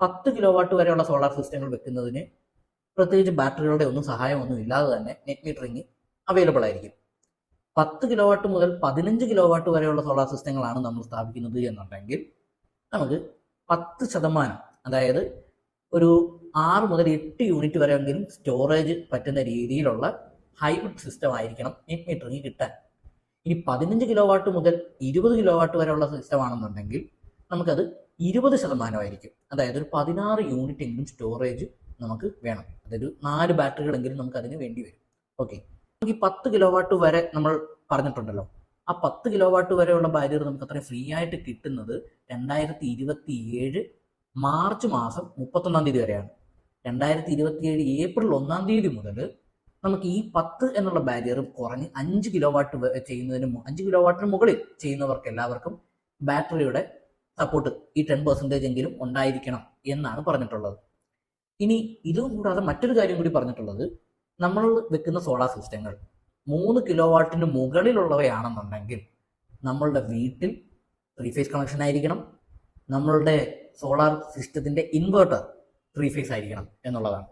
10 kilo watt വരെയുള്ള solar സിസ്റ്റങ്ങൾ വെക്കുന്നതിന് പ്രത്യേകിച്ച് ബാറ്ററികളുടെ ഒന്നും സഹായമൊന്നും ഇല്ലാതെ തന്നെ നെറ്റ് മീറ്ററിങ് അവൈലബിൾ ആയിരിക്കും. 10 കിലോ വാട്ട് മുതൽ 15 കിലോ വാട്ട് വരെയുള്ള സോളാർ സിസ്റ്റങ്ങളാണ് നമ്മൾ സ്ഥാപിക്കുന്നത് എന്നുണ്ടെങ്കിൽ നമുക്ക് 10%, അതായത് ഒരു 6 മുതൽ 8 യൂണിറ്റ് വരെയെങ്കിലും സ്റ്റോറേജ് പറ്റുന്ന രീതിയിലുള്ള ഹൈബ്രിഡ് സിസ്റ്റം ആയിരിക്കണം നെറ്റ് മീറ്ററിങ് കിട്ടാൻ. ഇനി 15 കിലോ വാട്ട് മുതൽ 20 കിലോ വാട്ട് വരെയുള്ള സിസ്റ്റം ആണെന്നുണ്ടെങ്കിൽ നമുക്കത് 20% ആയിരിക്കും. അതായത് ഒരു 16 യൂണിറ്റ് എങ്കിലും സ്റ്റോറേജ് നമുക്ക് വേണം. അതായത് 4 ബാറ്ററികളെങ്കിലും നമുക്ക് അതിന് വേണ്ടി വരും. ഓക്കെ, ഈ 10 കിലോ വാട്ട് വരെ നമ്മൾ പറഞ്ഞിട്ടുണ്ടല്ലോ. ആ 10 കിലോ വാട്ട് വരെയുള്ള ബാരിയർ നമുക്ക് അത്രയും ഫ്രീ ആയിട്ട് കിട്ടുന്നത് 2027 മാർച്ച് മാസം 31 തീയതി വരെയാണ്. 2027 ഏപ്രിൽ 1 തീയതി മുതൽ നമുക്ക് ഈ 10 എന്നുള്ള ബാരിയർ കുറഞ്ഞ് 5 കിലോ വാട്ട് ചെയ്യുന്നതിന് 5 കിലോ വാട്ടിന് മുകളിൽ ചെയ്യുന്നവർക്ക് എല്ലാവർക്കും ബാറ്ററിയുടെ സപ്പോർട്ട് ഈ 10% എങ്കിലും ഉണ്ടായിരിക്കണം എന്നാണ് പറഞ്ഞിട്ടുള്ളത്. ഇനി ഇതും കൂടാതെ മറ്റൊരു കാര്യം കൂടി പറഞ്ഞിട്ടുള്ളത്, നമ്മൾ വെക്കുന്ന സോളാർ സിസ്റ്റങ്ങൾ 3 കിലോ വാട്ടിന് മുകളിലുള്ളവയാണെന്നുണ്ടെങ്കിൽ നമ്മളുടെ വീട്ടിൽ 3 ഫേസ് കണക്ഷൻ ആയിരിക്കണം. നമ്മളുടെ സോളാർ സിസ്റ്റത്തിന്റെ ഇൻവേർട്ടർ 3 ഫേസ് ആയിരിക്കണം എന്നുള്ളതാണ്.